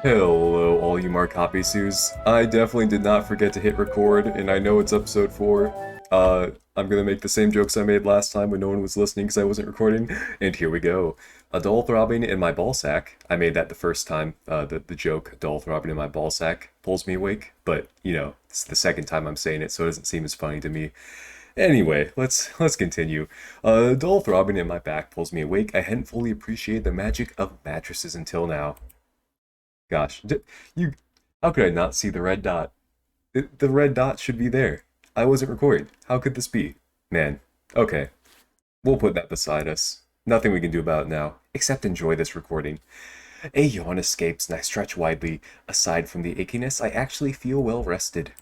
Hello, all you Markapisus. I definitely did not forget to hit record, and I know it's episode 4. I'm gonna make the same jokes I made last time when no one was listening because I wasn't recording, and here we go. A dull throbbing in my ball sack. I made that the first time, the joke, dull throbbing in my ball sack, pulls me awake, but, you know, it's the second time I'm saying it, so it doesn't seem as funny to me. Anyway, let's continue. Dull throbbing in my back pulls me awake. I hadn't fully appreciated the magic of mattresses until now. Gosh, you, how could I not see the red dot? The red dot should be there. I wasn't recording. How could this be? Man, okay. We'll put that beside us. Nothing we can do about it now, except enjoy this recording. A yawn escapes and I stretch widely. Aside from the achiness, I actually feel well rested.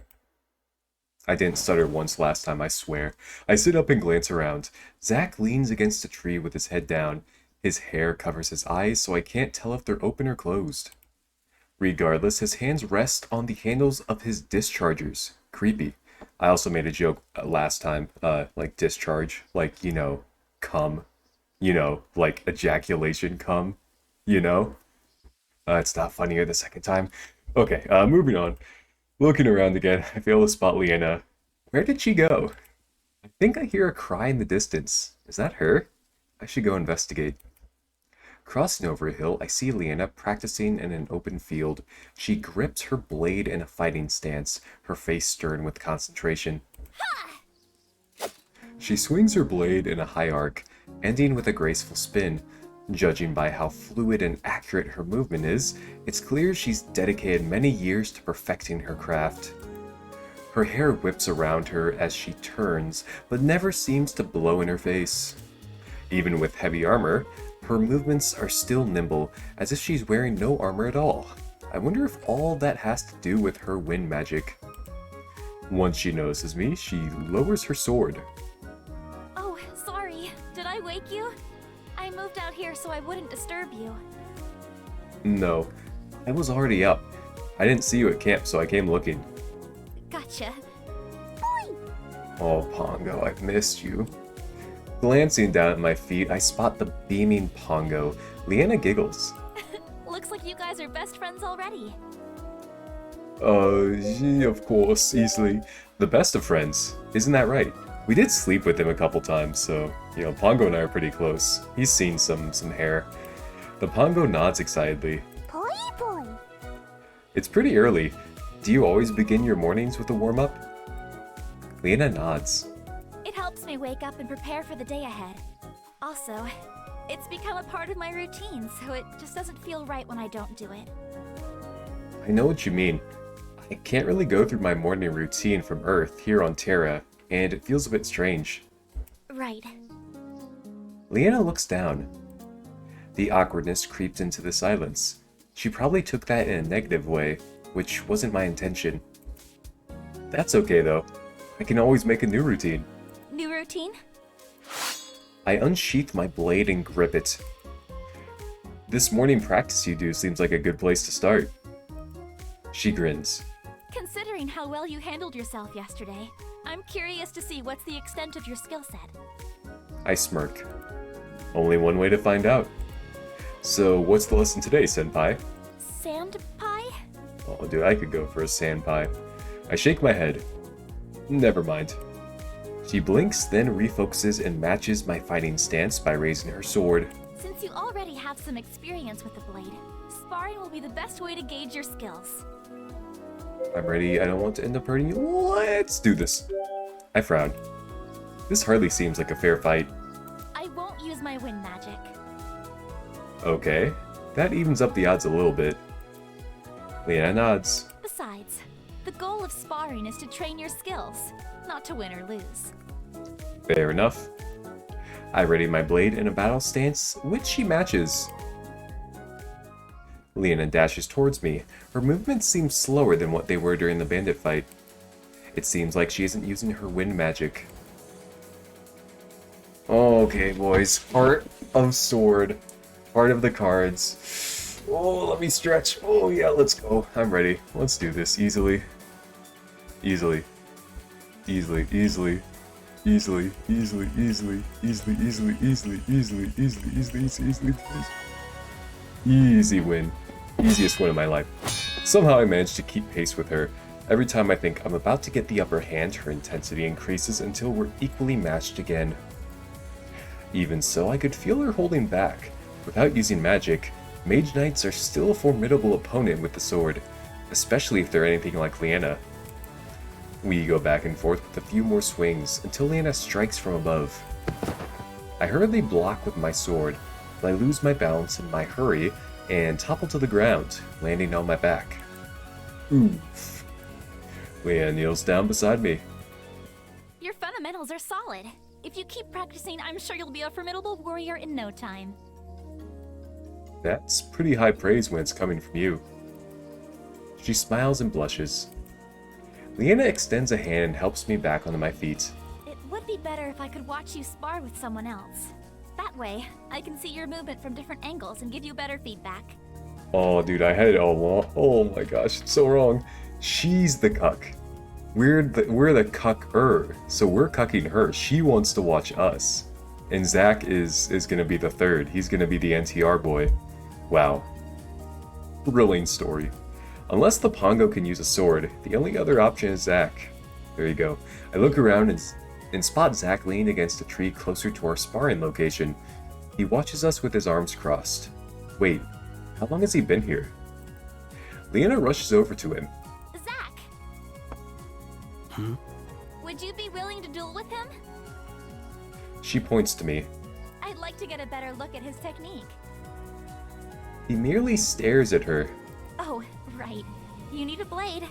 I didn't stutter once last time, I swear. I sit up and glance around. Zach leans against a tree with his head down. His hair covers his eyes, so I can't tell if they're open or closed. Regardless, his hands rest on the handles of his dischargers. Creepy. I also made a joke last time, like discharge, like, you know, cum. You know, like ejaculation cum. You know? It's not funnier the second time. Okay, moving on. Looking around again, I fail to spot Leanna. Where did she go? I think I hear a cry in the distance. Is that her? I should go investigate. Crossing over a hill, I see Leanna practicing in an open field. She grips her blade in a fighting stance, her face stern with concentration. She swings her blade in a high arc, ending with a graceful spin. Judging by how fluid and accurate her movement is, it's clear she's dedicated many years to perfecting her craft. Her hair whips around her as she turns, but never seems to blow in her face. Even with heavy armor, her movements are still nimble, as if she's wearing no armor at all. I wonder if all that has to do with her wind magic. Once she notices me, she lowers her sword. Oh, sorry. Did I wake you? I moved out here so I wouldn't disturb you. No, I was already up. I didn't see you at camp, so I came looking. Gotcha. Oh, Pongo, I've missed you. Glancing down at my feet, I spot the beaming Pongo. Leanna giggles. Looks like you guys are best friends already. Yeah, of course, easily. The best of friends. Isn't that right? We did sleep with him a couple times, so, you know, Pongo and I are pretty close. He's seen some hair. The Pongo nods excitedly. Boy. It's pretty early. Do you always begin your mornings with a warm-up? Leanna nods. It helps me wake up and prepare for the day ahead. Also, it's become a part of my routine, so it just doesn't feel right when I don't do it. I know what you mean. I can't really go through my morning routine from Earth here on Terra, and it feels a bit strange. Right. Leanna looks down. The awkwardness creeps into the silence. She probably took that in a negative way, which wasn't my intention. That's okay though. I can always make a new routine. New routine? I unsheath my blade and grip it. This morning practice you do seems like a good place to start. She grins. Considering how well you handled yourself yesterday, I'm curious to see what's the extent of your skill set. I smirk. Only one way to find out. So, what's the lesson today, Senpai? Sand pie? Oh, dude, I could go for a sand pie. I shake my head. Never mind. She blinks, then refocuses and matches my fighting stance by raising her sword. Since you already have some experience with the blade, sparring will be the best way to gauge your skills. I'm ready. I don't want to end up hurting you. Let's do this. I frown. This hardly seems like a fair fight. I won't use my wind magic. Okay. That evens up the odds a little bit. Leanna nods. Besides, the goal of sparring is to train your skills, not to win or lose. Fair enough. I ready my blade in a battle stance, which she matches. Leanna dashes towards me. Her movements seem slower than what they were during the bandit fight. It seems like she isn't using her wind magic. Okay, boys. Part of sword. Part of the cards. Oh, let me stretch. Oh, yeah, let's go. I'm ready. Let's do this easily. Easily. Easily, easily. Easily, easily, easily, easily, easily, easily, easily, easily, easily, easily, easily, easily. Easy win. Easiest win of my life. Somehow I managed to keep pace with her. Every time I think I'm about to get the upper hand, her intensity increases until we're equally matched again. Even so, I could feel her holding back. Without using magic, Mage Knights are still a formidable opponent with the sword, especially if they're anything like Leanna. We go back and forth with a few more swings until Leanna strikes from above. I hurriedly block with my sword, but I lose my balance in my hurry and topple to the ground, landing on my back. Oof. Leanna kneels down beside me. Your fundamentals are solid. If you keep practicing, I'm sure you'll be a formidable warrior in no time. That's pretty high praise when it's coming from you. She smiles and blushes. Leanna extends a hand and helps me back onto my feet. It would be better if I could watch you spar with someone else. That way, I can see your movement from different angles and give you better feedback. Oh, dude, I had it all wrong. Oh my gosh, it's so wrong. She's the cuck. We're the cucker, so we're cucking her. She wants to watch us. And Zach is gonna be the third. He's gonna be the NTR boy. Wow. Thrilling story. Unless the Pongo can use a sword, the only other option is Zach. There you go. I look around and spot Zach leaning against a tree closer to our sparring location. He watches us with his arms crossed. Wait, how long has he been here? Leanna rushes over to him. Zach! Would you be willing to duel with him? She points to me. I'd like to get a better look at his technique. He merely stares at her. Oh, right. You need a blade.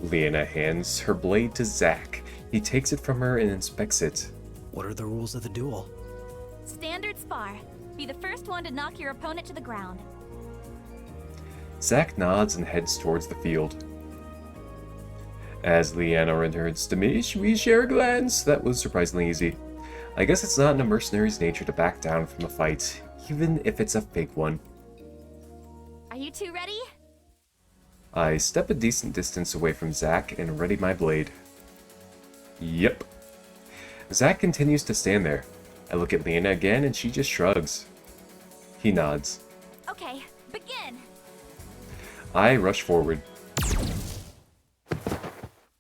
Leanna hands her blade to Zach. He takes it from her and inspects it. What are the rules of the duel? Standard spar. Be the first one to knock your opponent to the ground. Zach nods and heads towards the field. As Leanna returns to me, we share a glance. That was surprisingly easy. I guess it's not in a mercenary's nature to back down from a fight, even if it's a fake one. Are you two ready? I step a decent distance away from Zach and ready my blade. Yep. Zach continues to stand there. I look at Leanna again and she just shrugs. He nods. Okay, begin! I rush forward.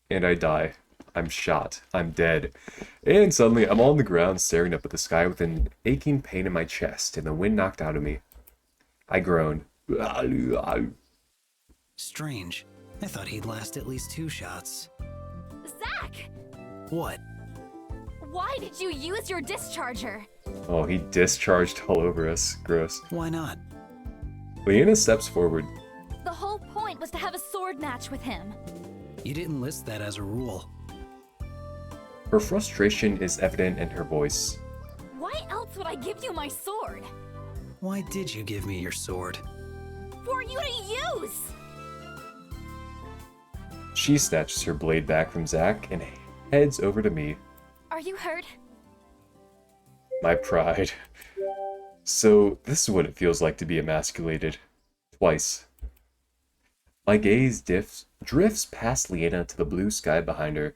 And I die. I'm shot. I'm dead. And suddenly I'm on the ground staring up at the sky with an aching pain in my chest and the wind knocked out of me. I groan. Strange. I thought he'd last at least 2 shots. Zach! What? Why did you use your discharger? Oh, he discharged all over us. Gross. Why not? Leanna steps forward. The whole point was to have a sword match with him. You didn't list that as a rule. Her frustration is evident in her voice. Why else would I give you my sword? Why did you give me your sword? For you to use! She snatches her blade back from Zach and heads over to me. Are you hurt? My pride. So, this is what it feels like to be emasculated. Twice. My gaze drifts past Leanna to the blue sky behind her.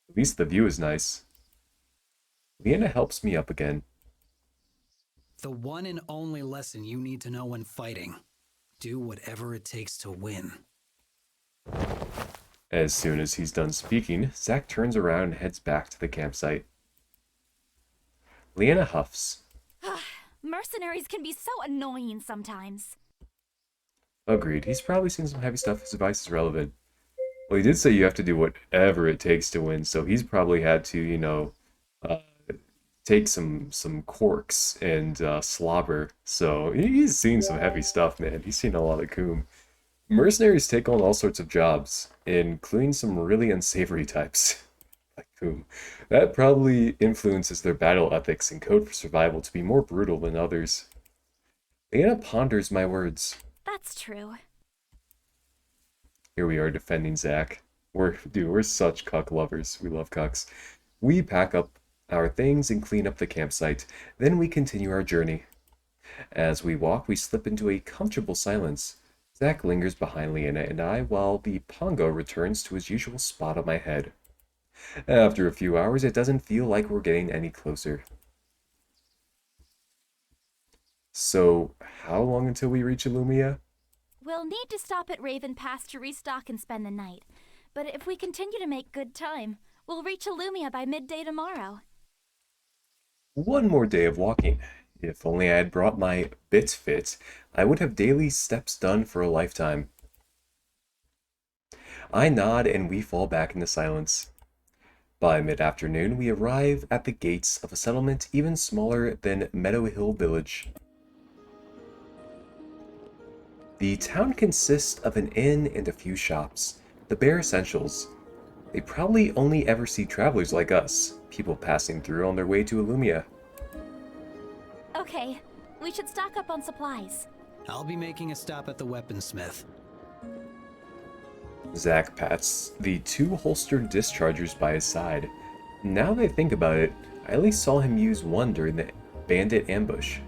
At least the view is nice. Leanna helps me up again. The one and only lesson you need to know when fighting. Do whatever it takes to win. As soon as he's done speaking, Zach turns around and heads back to the campsite. Leanna huffs. Mercenaries can be so annoying sometimes. Agreed. He's probably seen some heavy stuff. His advice is relevant. Well, he did say you have to do whatever it takes to win, so he's probably had to, take some corks and slobber. So he's seen some heavy stuff, man. He's seen a lot of coom. Mercenaries take on all sorts of jobs, including some really unsavory types. Like coom. That probably influences their battle ethics and code for survival to be more brutal than others. Leanna ponders my words. That's true. Here we are defending Zach. We're such cuck lovers. We love cucks. We pack up our things and clean up the campsite. Then we continue our journey. As we walk, we slip into a comfortable silence. Zach lingers behind Leanna and I, while the Pongo returns to his usual spot on my head. After a few hours, it doesn't feel like we're getting any closer. So, how long until we reach Illumia? We'll need to stop at Raven Pass to restock and spend the night. But if we continue to make good time, we'll reach Illumia by midday tomorrow. One more day of walking. If only I had brought my Bit Fit, I would have daily steps done for a lifetime. I nod and we fall back into silence. By mid-afternoon, we arrive at the gates of a settlement even smaller than Meadow Hill Village. The town consists of an inn and a few shops, the bare essentials. They probably only ever see travelers like us, people passing through on their way to Illumia. Okay, we should stock up on supplies. I'll be making a stop at the weaponsmith. Zack pats the two holstered dischargers by his side. Now that I think about it, I only saw him use one during the bandit ambush.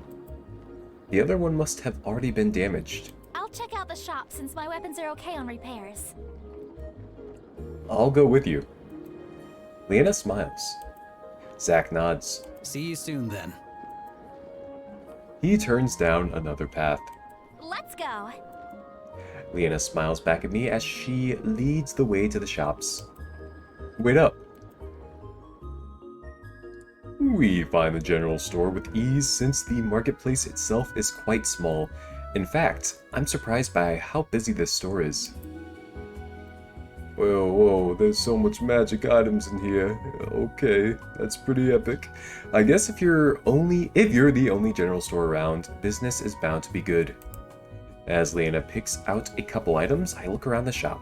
The other one must have already been damaged. I'll check out the shop since my weapons are okay on repairs. I'll go with you. Leanna smiles. Zack nods. See you soon then. He turns down another path. Let's go! Leanna smiles back at me as she leads the way to the shops. Wait up. We find the general store with ease since the marketplace itself is quite small. In fact, I'm surprised by how busy this store is. Whoa, there's so much magic items in here. Okay, that's pretty epic. I guess if you're the only general store around, business is bound to be good. As Leanna picks out a couple items, I look around the shop.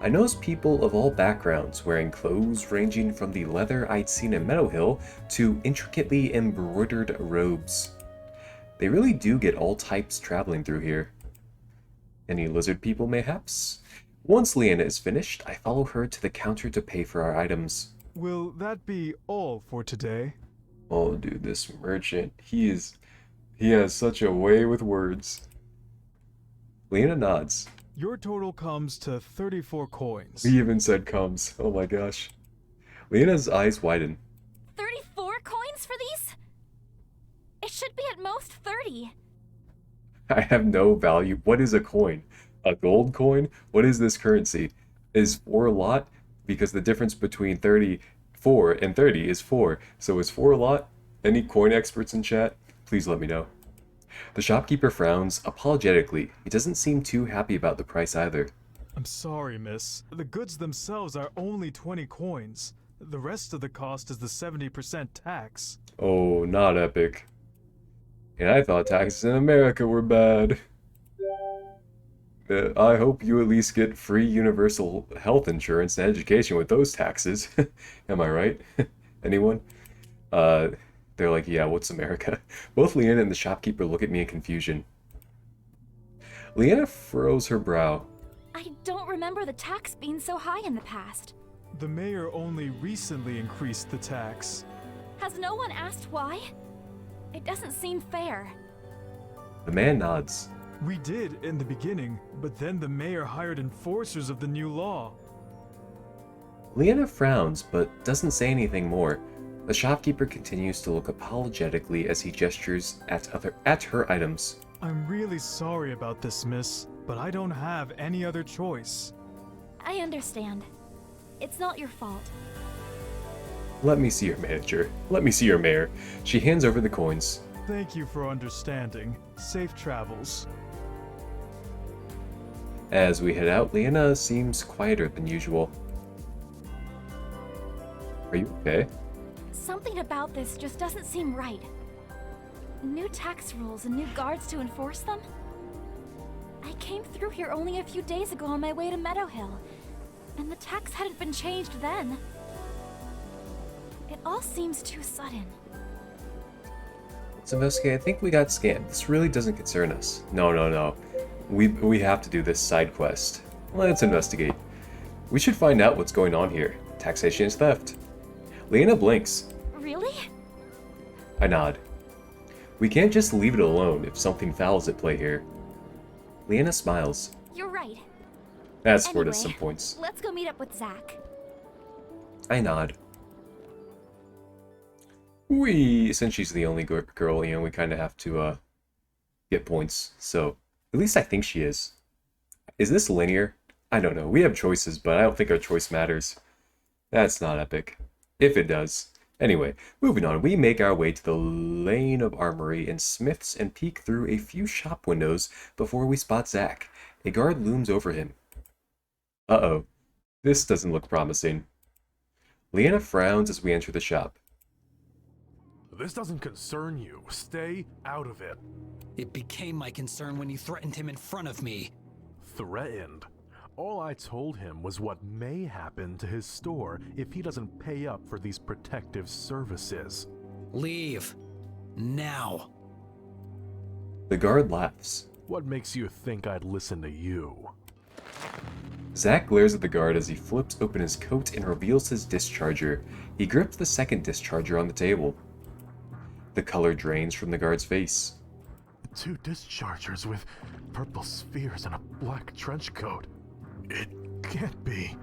I notice people of all backgrounds wearing clothes ranging from the leather I'd seen in Meadow Hill to intricately embroidered robes. They really do get all types traveling through here. Any lizard people, mayhaps? Once Leanna is finished, I follow her to the counter to pay for our items. Will that be all for today? Oh, dude, this merchant, he has such a way with words. Leanna nods. Your total comes to 34 coins. He even said comes. Oh my gosh. Leanna's eyes widen. 34 coins for these? It should be at most 30. I have no value. What is a coin? A gold coin? What is this currency? Is 4 a lot? Because the difference between 34 and 30 is 4. So is 4 a lot? Any coin experts in chat? Please let me know. The shopkeeper frowns apologetically. He doesn't seem too happy about the price either. I'm sorry, miss. The goods themselves are only 20 coins. The rest of the cost is the 70% tax. Oh, not epic. And I thought taxes in America were bad. I hope you at least get free universal health insurance and education with those taxes. Am I right? Anyone? They're like, yeah, what's America? Both Leanna and the shopkeeper look at me in confusion. Leanna furrows her brow. I don't remember the tax being so high in the past. The mayor only recently increased the tax. Has no one asked why? It doesn't seem fair. The man nods. We did in the beginning, but then the mayor hired enforcers of the new law. Leanna frowns, but doesn't say anything more. The shopkeeper continues to look apologetically as he gestures at her items. I'm really sorry about this, miss, but I don't have any other choice. I understand. It's not your fault. Let me see your manager. Let me see your mayor. She hands over the coins. Thank you for understanding. Safe travels. As we head out, Leanna seems quieter than usual. Are you okay? Something about this just doesn't seem right. New tax rules and new guards to enforce them? I came through here only a few days ago on my way to Meadow Hill, and the tax hadn't been changed then. It all seems too sudden. Let's investigate. I think we got scammed. This really doesn't concern us. No. We have to do this side quest. Let's investigate. We should find out what's going on here. Taxation is theft. Leanna blinks. Really? I nod. We can't just leave it alone if something foul is at play here. Leanna smiles. You're right. That's for Anyway, some points. let's go meet up with Zack. I nod. Since she's the only girl, we kind of have to get points, so at least I think she is. Is this linear? I don't know. We have choices, but I don't think our choice matters. That's not epic. If it does. Anyway, moving on, we make our way to the lane of armory and smiths and peek through a few shop windows before we spot Zack. A guard looms over him. Uh-oh. This doesn't look promising. Leanna frowns as we enter the shop. This doesn't concern you. Stay out of it. It became my concern when you threatened him in front of me. Threatened? All I told him was what may happen to his store if he doesn't pay up for these protective services. Leave. Now. The guard laughs. What makes you think I'd listen to you? Zack glares at the guard as he flips open his coat and reveals his discharger. He grips the second discharger on the table. The color drains from the guard's face. 2 dischargers with purple spheres and a black trench coat. It can't be.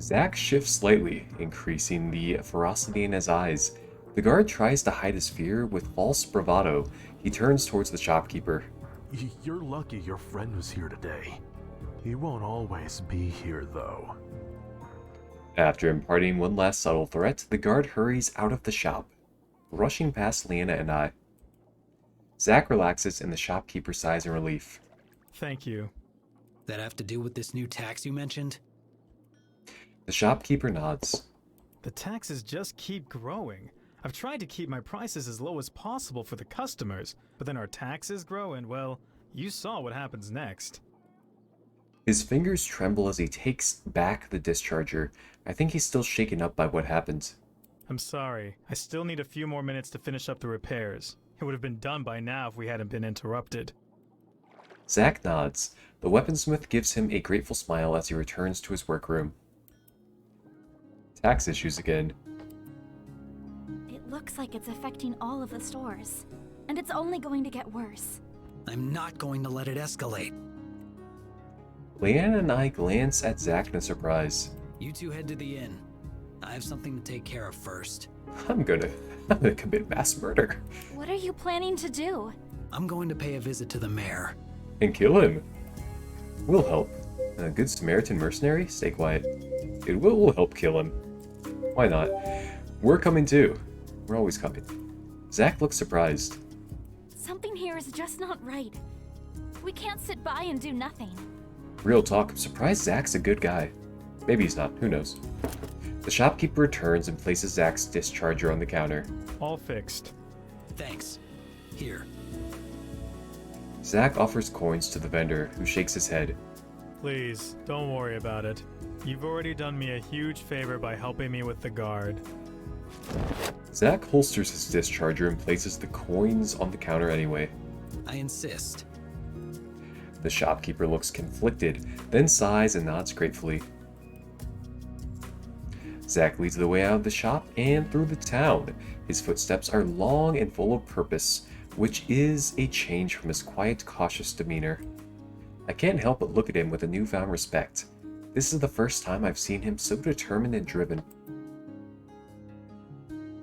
Zack shifts slightly, increasing the ferocity in his eyes. The guard tries to hide his fear with false bravado. He turns towards the shopkeeper. You're lucky your friend was here today. He won't always be here, though. After imparting one last subtle threat, the guard hurries out of the shop, rushing past Leanna and I. Zack relaxes and the shopkeeper sighs in relief. Thank you. That have to do with this new tax you mentioned? The shopkeeper nods. The taxes just keep growing. I've tried to keep my prices as low as possible for the customers, but then our taxes grow and, well, you saw what happens next. His fingers tremble as he takes back the discharger. I think he's still shaken up by what happened. I'm sorry. I still need a few more minutes to finish up the repairs. It would have been done by now if we hadn't been interrupted. Zack nods. The weaponsmith gives him a grateful smile as he returns to his workroom. Tax issues again. It looks like it's affecting all of the stores. And it's only going to get worse. I'm not going to let it escalate. Leanna and I glance at Zack in surprise. You two head to the inn. I have something to take care of first. I'm gonna commit mass murder. What are you planning to do? I'm going to pay a visit to the mayor. And kill him. We'll help. A good Samaritan mercenary? Stay quiet. We'll help kill him. Why not? We're coming too. We're always coming. Zack looks surprised. Something here is just not right. We can't sit by and do nothing. Real talk, I'm surprised Zack's a good guy. Maybe he's not, who knows. The shopkeeper returns and places Zack's discharger on the counter. All fixed. Thanks. Here. Zack offers coins to the vendor, who shakes his head. Please, don't worry about it. You've already done me a huge favor by helping me with the guard. Zack holsters his discharger and places the coins on the counter anyway. I insist. The shopkeeper looks conflicted, then sighs and nods gratefully. Zack leads the way out of the shop and through the town. His footsteps are long and full of purpose, which is a change from his quiet, cautious demeanor. I can't help but look at him with a newfound respect. This is the first time I've seen him so determined and driven.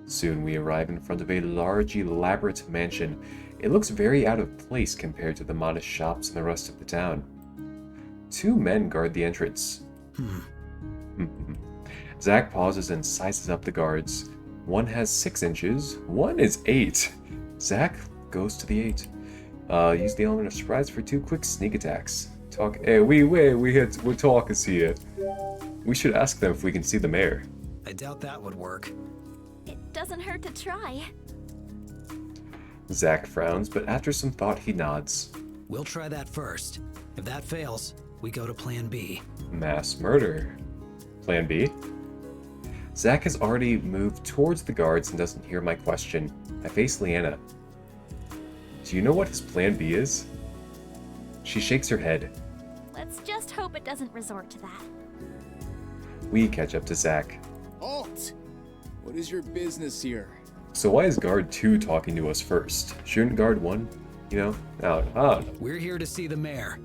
Soon we arrive in front of a large, elaborate mansion. It looks very out of place compared to the modest shops in the rest of the town. 2 men guard the entrance. Zack pauses and sizes up the guards. One has 6 inches, one is 8. Zack goes to the 8. Use the element of surprise for 2 quick sneak attacks. Hey, we're talkers here. We should ask them if we can see the mayor. I doubt that would work. It doesn't hurt to try. Zack frowns, but after some thought he nods. We'll try that first. If that fails, we go to Plan B. Mass murder. Plan B? Zack has already moved towards the guards and doesn't hear my question. I face Leanna. Do you know what his plan B is? She shakes her head. Let's just hope it doesn't resort to that. We catch up to Zack. Halt! What is your business here? So why is guard 2 talking to us first? Shouldn't guard 1, you know? I don't know. We're here to see the mayor.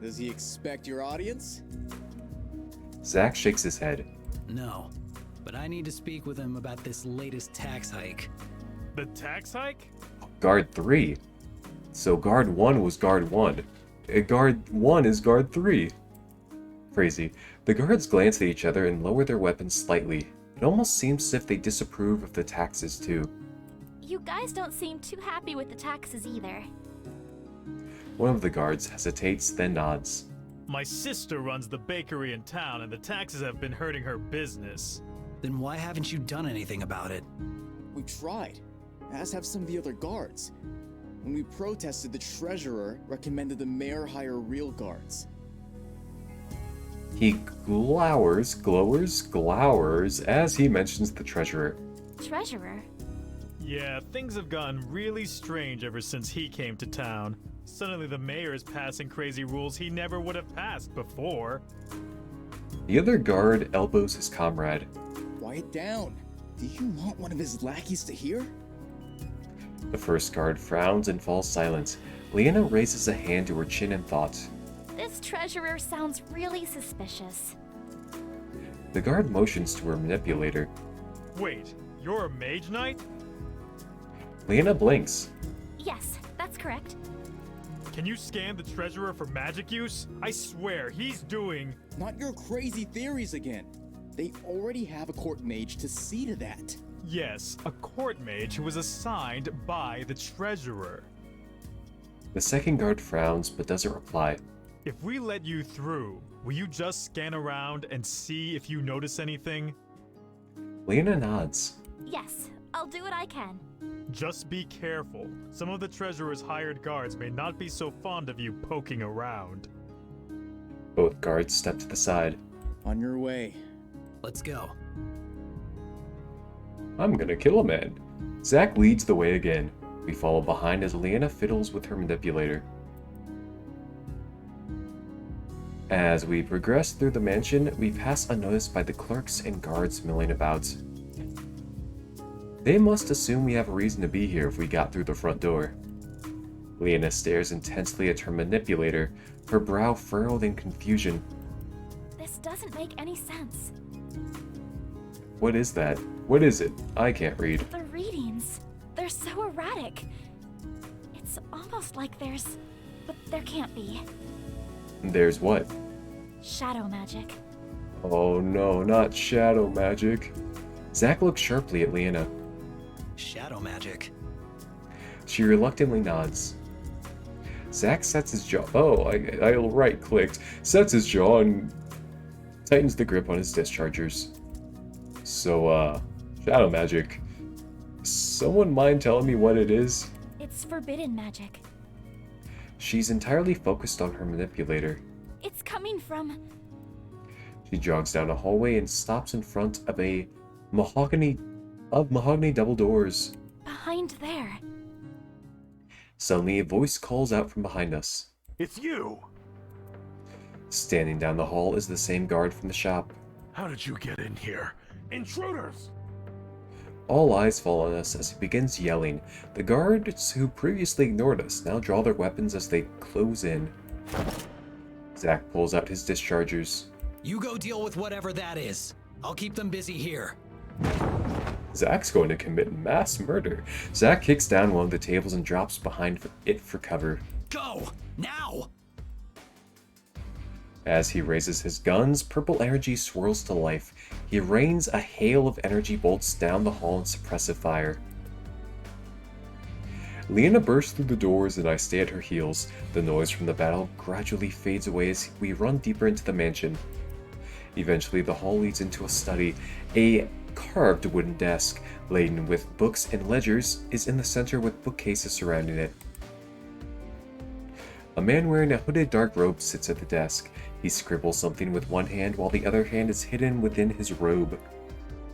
Does he expect your audience? Zack shakes his head. No, but I need to speak with him about this latest tax hike. The tax hike? Guard 3. So guard 1 was guard 1. Guard 1 is guard 3. Crazy. The guards glance at each other and lower their weapons slightly. It almost seems as if they disapprove of the taxes too. You guys don't seem too happy with the taxes either. One of the guards hesitates, then nods. My sister runs the bakery in town, and the taxes have been hurting her business. Then why haven't you done anything about it? We tried, as have some of the other guards. When we protested, the treasurer recommended the mayor hire real guards. He glowers as he mentions the treasurer. Treasurer? Yeah, things have gotten really strange ever since he came to town. Suddenly the mayor is passing crazy rules he never would have passed before. The other guard elbows his comrade. Quiet down. Do you want one of his lackeys to hear? The first guard frowns and falls silent. Leanna raises a hand to her chin in thought. This treasurer sounds really suspicious. The guard motions to her manipulator. Wait, you're a mage knight? Leanna blinks. Yes, that's correct. Can you scan the treasurer for magic use? I swear, he's doing... Not your crazy theories again. They already have a court mage to see to that. Yes, a court mage who was assigned by the treasurer. The second guard frowns but doesn't reply. If we let you through, will you just scan around and see if you notice anything? Leanna nods. Yes, I'll do what I can. Just be careful. Some of the treasurer's hired guards may not be so fond of you poking around. Both guards step to the side. On your way. Let's go. I'm gonna kill a man. Zack leads the way again. We follow behind as Leanna fiddles with her manipulator. As we progress through the mansion, we pass unnoticed by the clerks and guards milling about. They must assume we have a reason to be here if we got through the front door. Leanna stares intensely at her manipulator, her brow furrowed in confusion. This doesn't make any sense. What is that? What is it? I can't read. The readings, they're so erratic. It's almost like but there can't be. There's what? Shadow magic. Oh no, not shadow magic. Zack looks sharply at Leanna. Shadow magic. She reluctantly nods. Zack sets his jaw. Oh, I right-clicked. Sets his jaw and tightens the grip on his dischargers. So, shadow magic. Someone mind telling me what it is? It's forbidden magic. She's entirely focused on her manipulator. It's coming from... She jogs down a hallway and stops in front of mahogany double doors. behind there. Suddenly, a voice calls out from behind us. It's you! Standing down the hall is the same guard from the shop. How did you get in here? Intruders! All eyes fall on us as he begins yelling. The guards who previously ignored us now draw their weapons as they close in. Zack pulls out his dischargers. You go deal with whatever that is. I'll keep them busy here. Zack's going to commit mass murder. Zack kicks down one of the tables and drops behind it for cover. Go! Now! As he raises his guns, purple energy swirls to life. He rains a hail of energy bolts down the hall in suppressive fire. Leanna bursts through the doors and I stay at her heels. The noise from the battle gradually fades away as we run deeper into the mansion. Eventually, the hall leads into a study. A carved wooden desk, laden with books and ledgers, is in the center with bookcases surrounding it. A man wearing a hooded dark robe sits at the desk. He scribbles something with one hand while the other hand is hidden within his robe.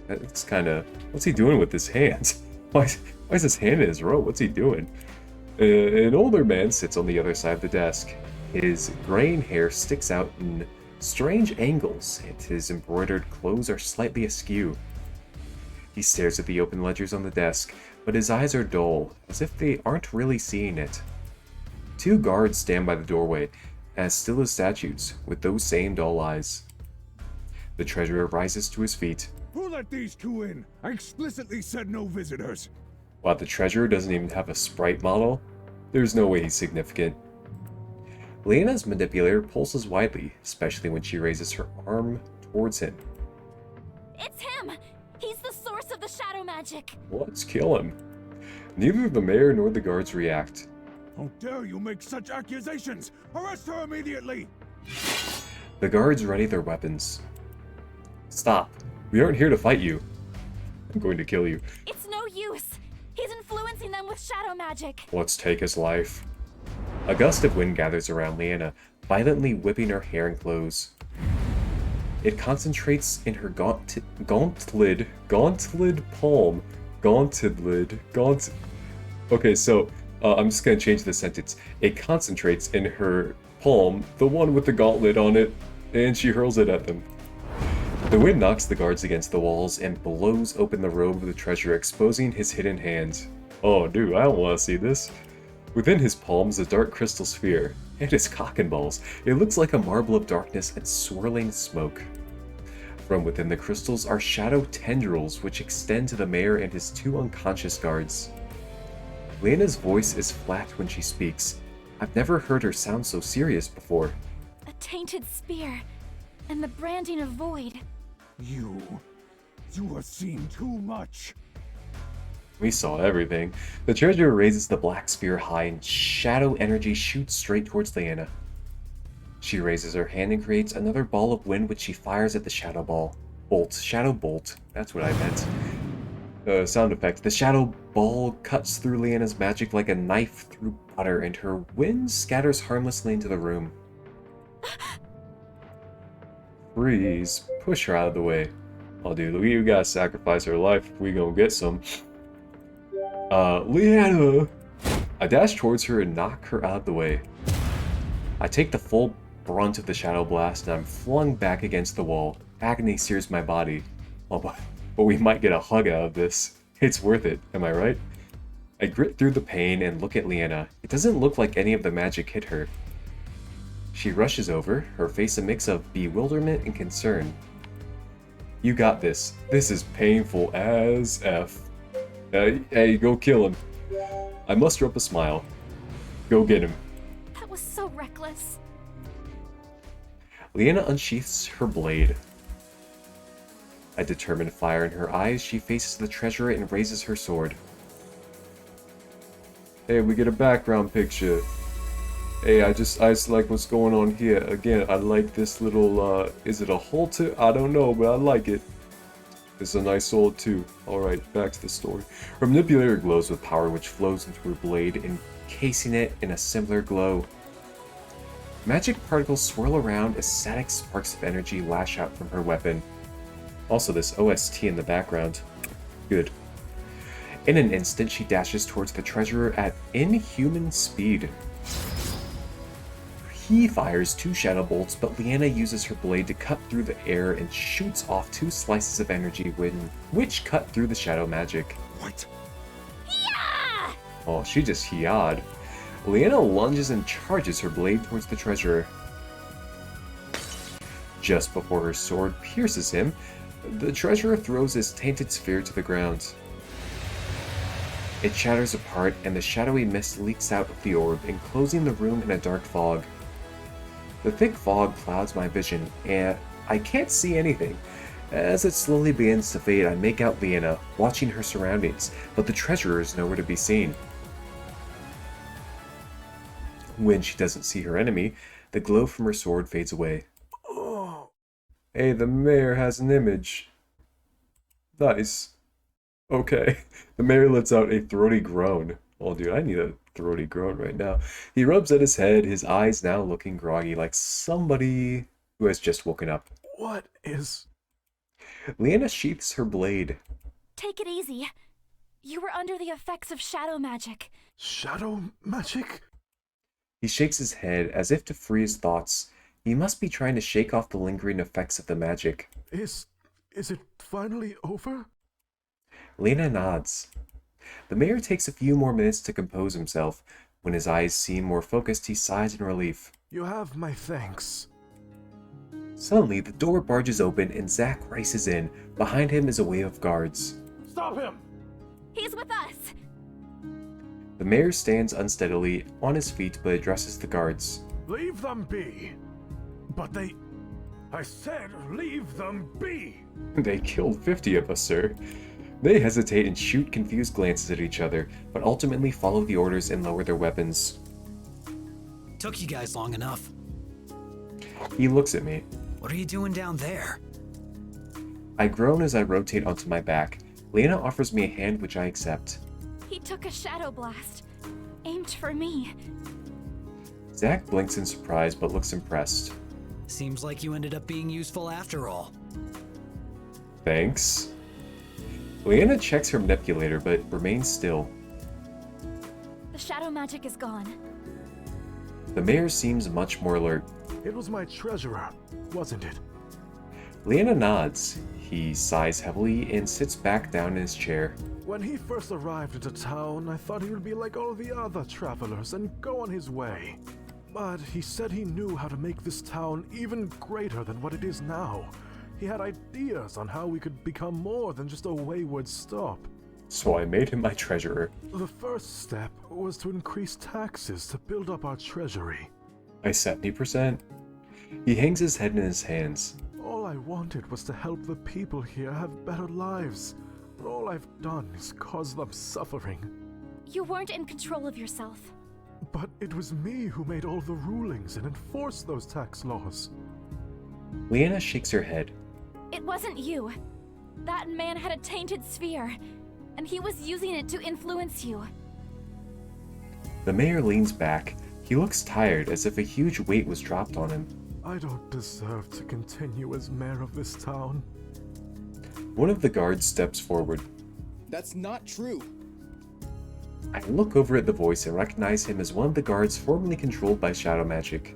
That's kinda... What's he doing with his hands? Why is his hand in his robe? What's he doing? An older man sits on the other side of the desk. His graying hair sticks out in strange angles, and his embroidered clothes are slightly askew. He stares at the open ledgers on the desk, but his eyes are dull, as if they aren't really seeing it. Two guards stand by the doorway, as still as statues, with those same dull eyes. The treasurer rises to his feet. Who let these two in? I explicitly said no visitors. Wow, the treasurer doesn't even have a sprite model. There's no way he's significant. Leanna's manipulator pulses widely, especially when she raises her arm towards him. It's him! He's the source of the shadow magic! Let's kill him. Neither the mayor nor the guards react. How dare you make such accusations! Arrest her immediately! The guards ready their weapons. Stop. We aren't here to fight you. I'm going to kill you. It's no use! He's influencing them with shadow magic! Let's take his life. A gust of wind gathers around Leanna, violently whipping her hair and clothes. It concentrates in her gauntleted palm. Okay, so I'm just gonna change the sentence. It concentrates in her palm, the one with the gauntlet on it, and she hurls it at them. The wind knocks the guards against the walls and blows open the robe of the treasurer, exposing his hidden hand. Oh, dude, I don't want to see this. Within his palm is a dark crystal sphere, and his cock and balls. It looks like a marble of darkness and swirling smoke. From within the crystals are shadow tendrils which extend to the mayor and his two unconscious guards. Leanna's voice is flat when she speaks. I've never heard her sound so serious before. A tainted spear, and the branding of void. You have seen too much. We saw everything. The treasurer raises the black spear high and shadow energy shoots straight towards Leanna. She raises her hand and creates another ball of wind which she fires at the shadow bolt. That's what I meant. Sound effect. The shadow ball cuts through Leanna's magic like a knife through butter, and her wind scatters harmlessly into the room. Freeze. Push her out of the way. Oh, dude, we gotta sacrifice her life if we gonna get some. Leanna! I dash towards her and knock her out of the way. I take the full brunt of the shadow blast and I'm flung back against the wall. Agony sears my body. Oh, but we might get a hug out of this. It's worth it, am I right? I grit through the pain and look at Leanna. It doesn't look like any of the magic hit her. She rushes over, her face a mix of bewilderment and concern. You got this. This is painful as F. Hey, go kill him. I muster up a smile. Go get him. That was so reckless. Leanna unsheaths her blade. A determined fire in her eyes, she faces the treasurer and raises her sword. Hey, we get a background picture. Hey, I just like what's going on here. Again, I like this little, is it a halter? I don't know, but I like it. It's a nice sword too. Alright, back to the story. Her manipulator glows with power which flows into her blade, encasing it in a similar glow. Magic particles swirl around as static sparks of energy lash out from her weapon. Also, this OST in the background. Good. In an instant, she dashes towards the treasurer at inhuman speed. He fires 2 shadow bolts, but Leanna uses her blade to cut through the air and shoots off 2 slices of energy which cut through the shadow magic. What? Yeah! Oh, she just ya'd. Leanna lunges and charges her blade towards the treasurer. Just before her sword pierces him, the treasurer throws his tainted sphere to the ground. It shatters apart, and the shadowy mist leaks out of the orb, enclosing the room in a dark fog. The thick fog clouds my vision, and I can't see anything. As it slowly begins to fade, I make out Leanna, watching her surroundings, but the treasurer is nowhere to be seen. When she doesn't see her enemy, the glow from her sword fades away. Oh. Hey, the mayor has an image. Nice. Okay. The mayor lets out a throaty groan. Oh, dude, I need a throaty groan right now. He rubs at his head, his eyes now looking groggy, like somebody who has just woken up. What is... Leanna sheaths her blade. Take it easy. You were under the effects of shadow magic. shadow magic? He shakes his head as if to free his thoughts. He must be trying to shake off the lingering effects of the magic. Is it finally over? Lena nods. The mayor takes a few more minutes to compose himself. When his eyes seem more focused, he sighs in relief. You have my thanks. Suddenly, the door barges open and Zack races in. Behind him is a wave of guards. Stop him! He's with us! The mayor stands unsteadily on his feet but addresses the guards. Leave them be. But they... I said leave them be! They killed 50 of us, sir. They hesitate and shoot confused glances at each other, but ultimately follow the orders and lower their weapons. Took you guys long enough. He looks at me. What are you doing down there? I groan as I rotate onto my back. Lena offers me a hand, which I accept. He took a shadow blast, aimed for me. Zach blinks in surprise but looks impressed. Seems like you ended up being useful after all. Thanks. Leanna checks her manipulator but remains still. The shadow magic is gone. The mayor seems much more alert. It was my treasurer, wasn't it? Leanna nods. He sighs heavily and sits back down in his chair. When he first arrived into town, I thought he would be like all the other travelers and go on his way. But he said he knew how to make this town even greater than what it is now. He had ideas on how we could become more than just a wayward stop. So I made him my treasurer. The first step was to increase taxes to build up our treasury. By 70%? He hangs his head in his hands. All I wanted was to help the people here have better lives. But all I've done is cause them suffering. You weren't in control of yourself. But it was me who made all the rulings and enforced those tax laws. Leanna shakes her head. It wasn't you. That man had a tainted sphere, and he was using it to influence you. The mayor leans back. He looks tired, as if a huge weight was dropped on him. I don't deserve to continue as mayor of this town. One of the guards steps forward. That's not true. I look over at the voice and recognize him as one of the guards formerly controlled by shadow magic.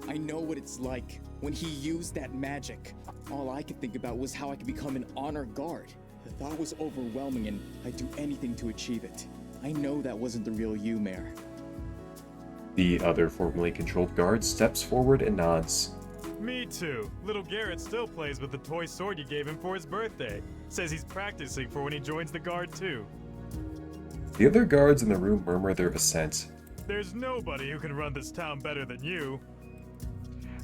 I know what it's like when he used that magic. All I could think about was how I could become an honor guard. The thought was overwhelming and I'd do anything to achieve it. I know that wasn't the real you, Mayor. The other formerly controlled guard steps forward and nods. Me too. Little Garrett still plays with the toy sword you gave him for his birthday. Says he's practicing for when he joins the guard too. The other guards in the room murmur their assent. There's nobody who can run this town better than you.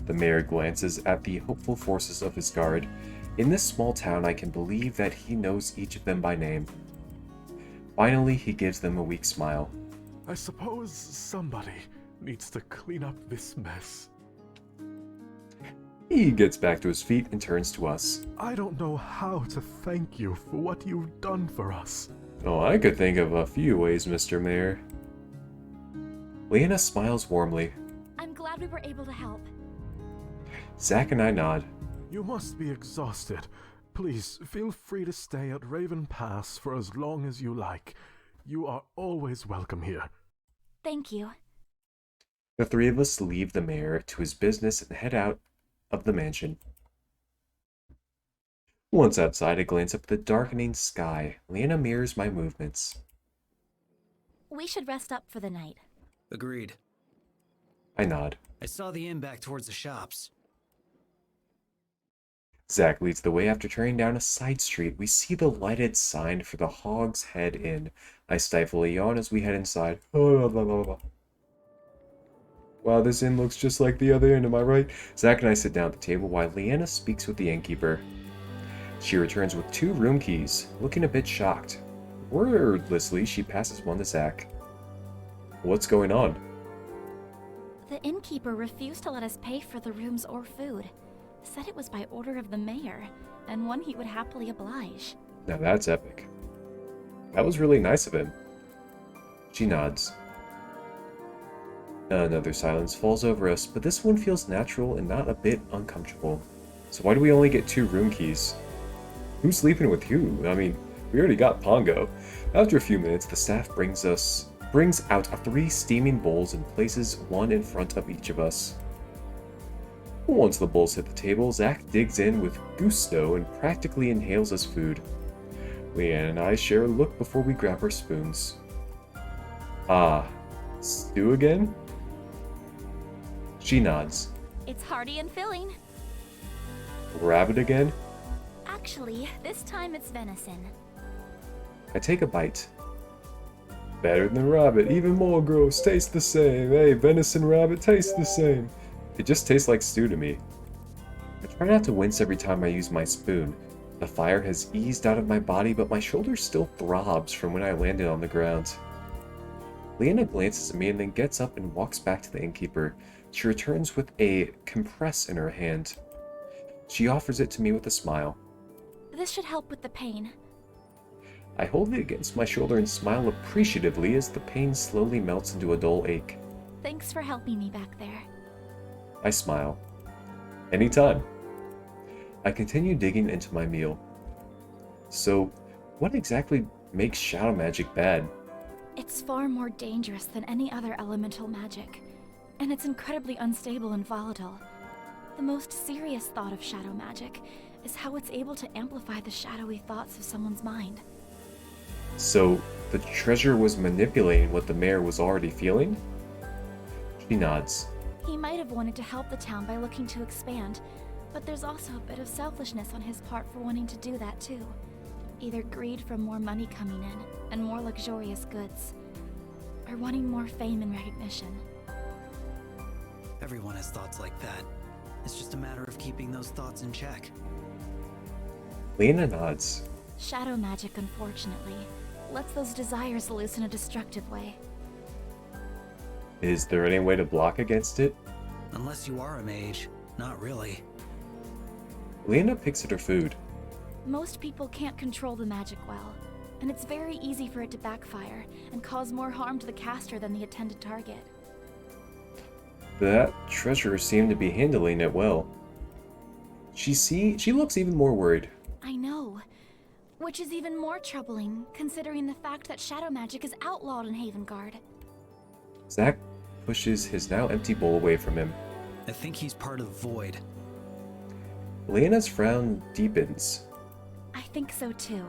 The mayor glances at the hopeful forces of his guard. In this small town, I can believe that he knows each of them by name. Finally, he gives them a weak smile. I suppose somebody needs to clean up this mess. He gets back to his feet and turns to us. I don't know how to thank you for what you've done for us. Oh, I could think of a few ways, Mr. Mayor. Leanna smiles warmly. I'm glad we were able to help. Zach and I nod. You must be exhausted. Please, feel free to stay at Raven Pass for as long as you like. You are always welcome here. Thank you. The three of us leave the mayor to his business and head out of the mansion. Once outside, I glance up at the darkening sky. Leanna mirrors my movements. We should rest up for the night. Agreed. I nod. I saw the inn back towards the shops. Zach leads the way after turning down a side street. We see the lighted sign for the Hog's Head Inn. I stifle a yawn as we head inside. Wow, this inn looks just like the other inn, am I right? Zach and I sit down at the table while Leanna speaks with the innkeeper. She returns with 2 room keys, looking a bit shocked. Wordlessly, she passes one to Zach. What's going on? The innkeeper refused to let us pay for the rooms or food. Said it was by order of the mayor, and one he would happily oblige. Now that's epic. That was really nice of him. She nods. Another silence falls over us, but this one feels natural and not a bit uncomfortable. So why do we only get 2 room keys? Who's sleeping with who? I mean, we already got Pongo. After a few minutes, the staff brings out 3 steaming bowls and places one in front of each of us. Once the bowls hit the table, Zach digs in with gusto and practically inhales his food. Leanne and I share a look before we grab our spoons. Ah, stew again? She nods. It's hearty and filling. Rabbit again? Actually, this time it's venison. I take a bite. Better than rabbit, even more gross, tastes the same. Hey, venison rabbit tastes the same. It just tastes like stew to me. I try not to wince every time I use my spoon. The fire has eased out of my body, but my shoulder still throbs from when I landed on the ground. Leanna glances at me and then gets up and walks back to the innkeeper. She returns with a compress in her hand. She offers it to me with a smile. This should help with the pain. I hold it against my shoulder and smile appreciatively as the pain slowly melts into a dull ache. Thanks for helping me back there. I smile. Anytime. I continue digging into my meal. So, what exactly makes shadow magic bad? It's far more dangerous than any other elemental magic, and it's incredibly unstable and volatile. The most serious thought of shadow magic is how it's able to amplify the shadowy thoughts of someone's mind. So, the treasure was manipulating what the mayor was already feeling? She nods. He might have wanted to help the town by looking to expand, but there's also a bit of selfishness on his part for wanting to do that too. Either greed from more money coming in and more luxurious goods, or wanting more fame and recognition. Everyone has thoughts like that. It's just a matter of keeping those thoughts in check. Lena nods. Shadow magic, unfortunately, lets those desires loose in a destructive way. Is there any way to block against it? Unless you are a mage, not really. Lena picks at her food. Most people can't control the magic well, and it's very easy for it to backfire and cause more harm to the caster than the intended target. That treasurer seemed to be handling it well. She looks even more worried. I know. Which is even more troubling, considering the fact that shadow magic is outlawed in Havengard. Zack pushes his now empty bowl away from him. I think he's part of Void. Lena's frown deepens. I think so too.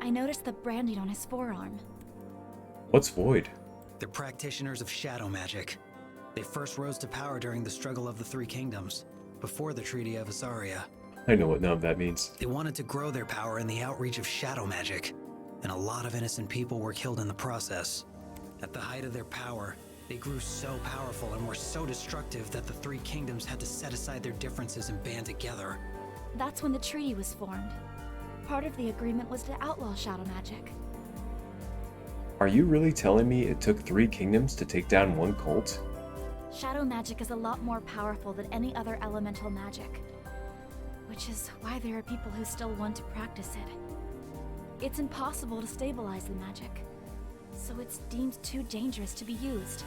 I noticed the branding on his forearm. What's Void? They're practitioners of shadow magic. They first rose to power during the struggle of the Three Kingdoms, before the Treaty of Asaria. I know what none of that means. They wanted to grow their power in the outreach of shadow magic, and a lot of innocent people were killed in the process. At the height of their power, they grew so powerful and were so destructive that the Three Kingdoms had to set aside their differences and band together. That's when the treaty was formed. Part of the agreement was to outlaw shadow magic. Are you really telling me it took 3 kingdoms to take down one cult? Shadow magic is a lot more powerful than any other elemental magic, which is why there are people who still want to practice it. It's impossible to stabilize the magic, so it's deemed too dangerous to be used.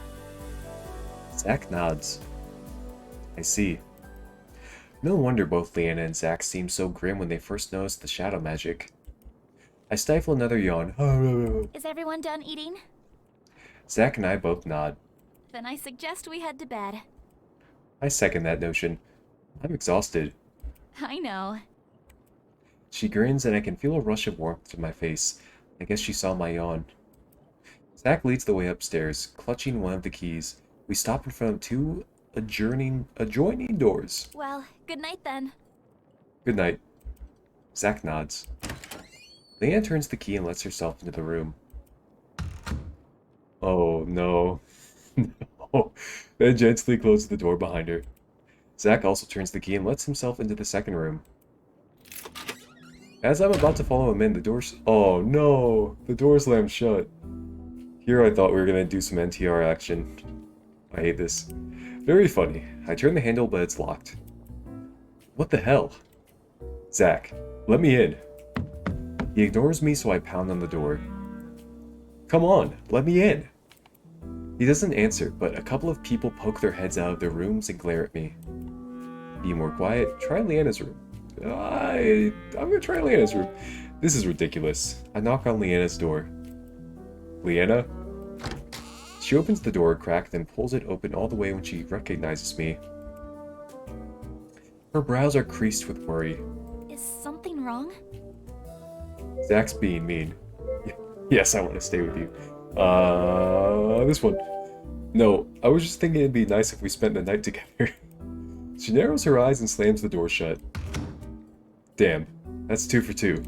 Zack nods. I see. No wonder both Leanna and Zack seemed so grim when they first noticed the shadow magic. I stifle another yawn. Is everyone done eating? Zack and I both nod. Then I suggest we head to bed. I second that notion. I'm exhausted. I know. She grins and I can feel a rush of warmth to my face. I guess she saw my yawn. Zack leads the way upstairs, clutching one of the keys. We stop in front of 2 adjoining doors. Well, good night then. Good night. Zack nods. Leanna turns the key and lets herself into the room. Oh no. No. Then gently closes the door behind her. Zack also turns the key and lets himself into the second room. As I'm about to follow him in, the doors... Oh no! The door slammed shut. Here I thought we were gonna do some NTR action. I hate this. Very funny. I turn the handle, but it's locked. What the hell? Zack, let me in. He ignores me, so I pound on the door. Come on, let me in. He doesn't answer, but a couple of people poke their heads out of their rooms and glare at me. Be more quiet. Try Leanna's room. I'm gonna try Leanna's room. This is ridiculous. I knock on Leanna's door. Leanna? She opens the door a crack, then pulls it open all the way when she recognizes me. Her brows are creased with worry. Is something wrong? Zack's being mean. Yes, I want to stay with you. This one. No, I was just thinking it'd be nice if we spent the night together. She narrows her eyes and slams the door shut. Damn, that's 2 for 2.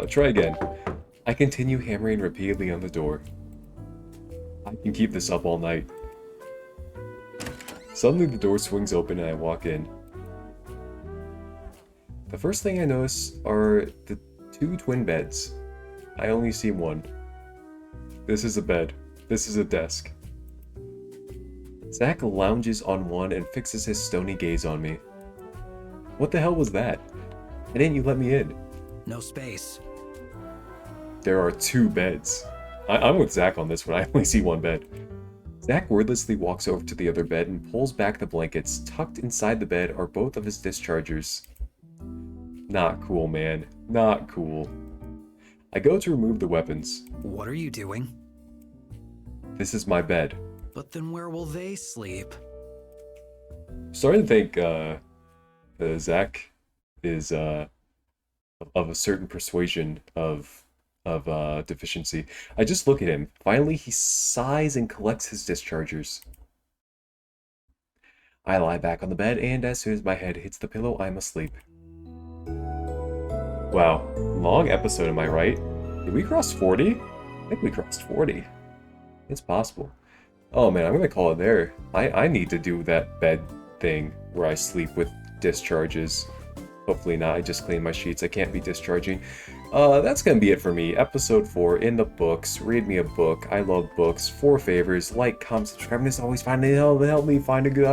Try again. I continue hammering repeatedly on the door. I can keep this up all night. Suddenly the door swings open and I walk in. The first thing I notice are the 2 twin beds. I only see one. This is a bed. This is a desk. Zach lounges on one and fixes his stony gaze on me. What the hell was that? Why didn't you let me in? No space. There are 2 beds. I'm with Zach on this one. I only see one bed. Zach wordlessly walks over to the other bed and pulls back the blankets. Tucked inside the bed are both of his dischargers. Not cool, man. Not cool. I go to remove the weapons. What are you doing? This is my bed. But then where will they sleep? Starting to think Zach is of a certain persuasion of deficiency. I just look at him. Finally, he sighs and collects his dischargers. I lie back on the bed, and as soon as my head hits the pillow, I'm asleep. Wow, long episode, am I right? Did we cross 40? I think we crossed 40. It's possible. Oh man, I'm gonna call it there. I need to do that bed thing where I sleep with discharges. Hopefully not, I just cleaned my sheets, I can't be discharging. That's gonna be it for me. Episode 4, in the books. Read me a book. I love books. 4 favors. Like, comment, subscribe, and as always, help me find a good